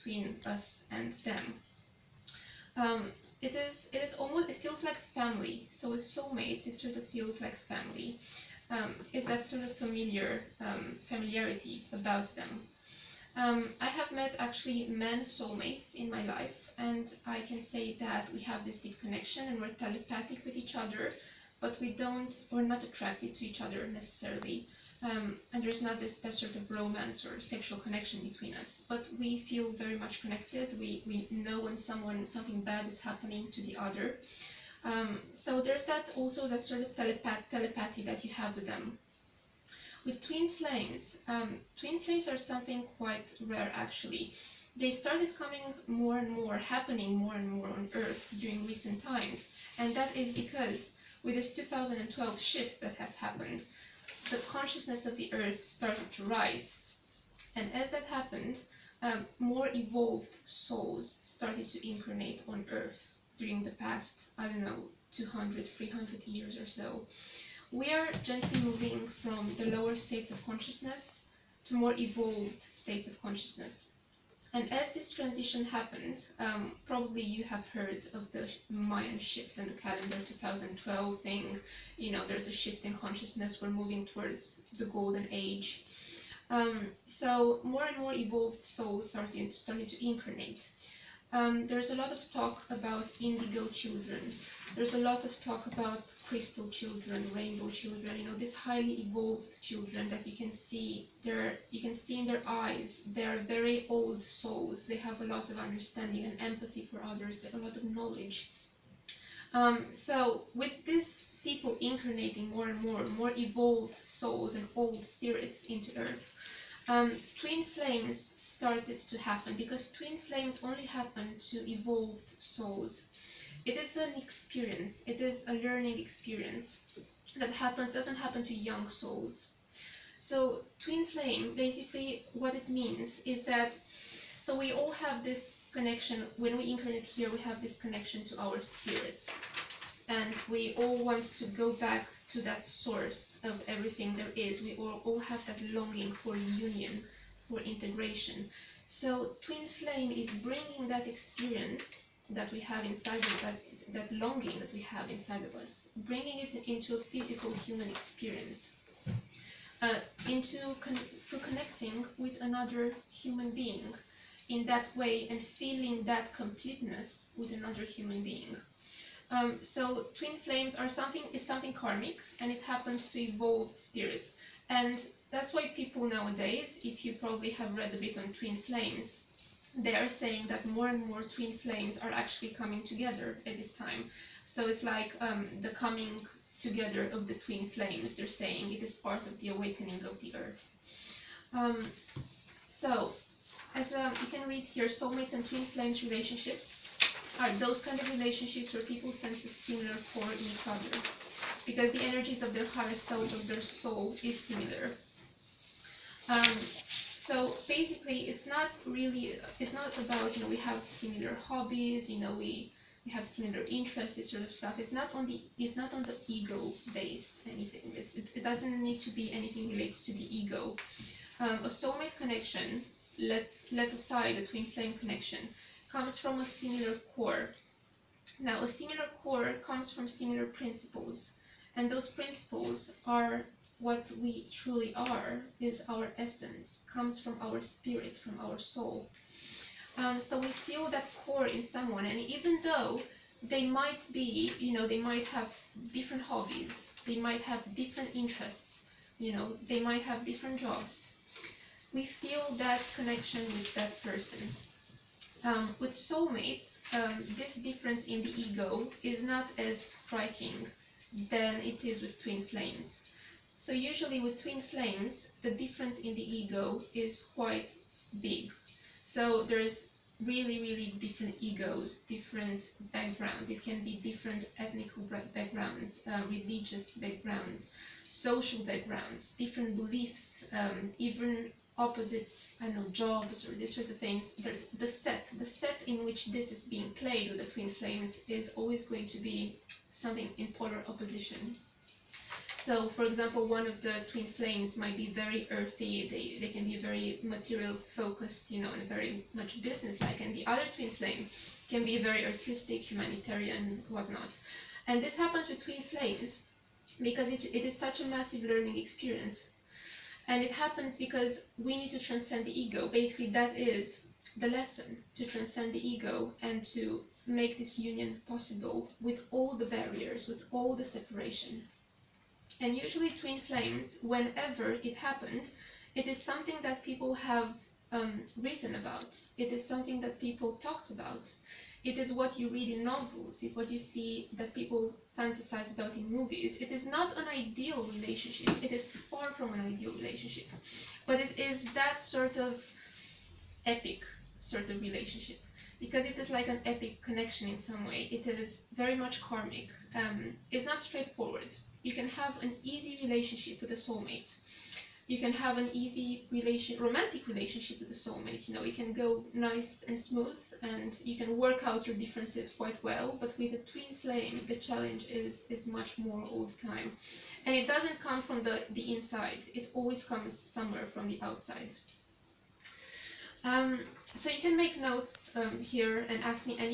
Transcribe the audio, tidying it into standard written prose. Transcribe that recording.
between us and them. It feels like family. So with soulmates, it sort of feels like family. It's that sort of familiarity about them. I have met actually men soulmates in my life, and I can say that we have this deep connection and we're telepathic with each other, but we're not attracted to each other necessarily. And there's not that sort of romance or sexual connection between us, but we feel very much connected. We know when something bad is happening to the other. So there's that sort of telepathy that you have with them. With twin flames are something quite rare actually. They started happening more and more on Earth during recent times, and that is because with this 2012 shift that has happened, the consciousness of the Earth started to rise. And as that happened, more evolved souls started to incarnate on Earth during the past, 200, 300 years or so. We are gently moving from the lower states of consciousness to more evolved states of consciousness. And as this transition happens, probably you have heard of the Mayan shift in the calendar 2012 thing. There's a shift in consciousness. We're moving towards the golden age. So more and more evolved souls started to incarnate. There's a lot of talk about indigo children. There's a lot of talk about crystal children, rainbow children, these highly evolved children that you can see in their eyes. They're very old souls. They have a lot of understanding and empathy for others. They have a lot of knowledge. So with these people incarnating more and more evolved souls and old spirits into Earth, twin flames started to happen, because twin flames only happen to evolved souls. It is an experience, it is a learning experience that doesn't happen to young souls. So twin flame, basically what it means is that, so we all have this connection. When we incarnate here, we have this connection to our spirit, and we all want to go back to that source of everything there is. We all have that longing for union, for integration. So twin flame is bringing that experience that we have inside of that longing that we have inside of us, bringing it into a physical human experience, through connecting with another human being in that way and feeling that completeness with another human being. So twin flames is something karmic, and it happens to evolved spirits. And that's why people nowadays, if you probably have read a bit on twin flames, they are saying that more and more twin flames are actually coming together at this time. So it's like the coming together of the twin flames. They're saying it is part of the awakening of the Earth. So as you can read here, soulmates and twin flames relationships are those kind of relationships where people sense a similar core in each other, because the energies of their higher selves, of their soul, is similar. So basically, it's not about, we have similar hobbies, we have similar interests, this sort of stuff. It's not on the ego based anything. It doesn't need to be anything related to the ego. A soulmate connection, let aside a twin flame connection, comes from a similar core. Now, a similar core comes from similar principles, and those principles are what we truly are, is our essence, comes from our spirit, from our soul. So we feel that core in someone, and even though they might have different hobbies, they might have different interests, they might have different jobs, we feel that connection with that person. With soulmates, this difference in the ego is not as striking than it is with twin flames. So usually with twin flames, the difference in the ego is quite big. So there's really, really different egos, different backgrounds. It can be different ethnic backgrounds, religious backgrounds, social backgrounds, different beliefs, even opposites, jobs or this sort of things. There's the set in which this is being played with the twin flames is always going to be something in polar opposition. So, for example, one of the twin flames might be very earthy, they can be very material focused, you know, and very much business-like, and the other twin flame can be very artistic, humanitarian, whatnot. And this happens with twin flames because it is such a massive learning experience. And it happens because we need to transcend the ego. Basically, that is the lesson, to transcend the ego and to make this union possible with all the barriers, with all the separation. And usually twin flames, whenever it happened, it is something that people have written about. It is something that people talked about. It is what you read in novels. It's what you see that people fantasize about in movies. It is not an ideal relationship. It is far from an ideal relationship. But it is that sort of epic sort of relationship, because it is like an epic connection in some way. It is very much karmic. It's not straightforward. You can have an easy relationship with a soulmate. You can have an easy romantic relationship with a soulmate. You know, it can go nice and smooth, and you can work out your differences quite well. But with a twin flame, the challenge is much more all the time, and it doesn't come from the inside. It always comes somewhere from the outside. So you can make notes here and ask me any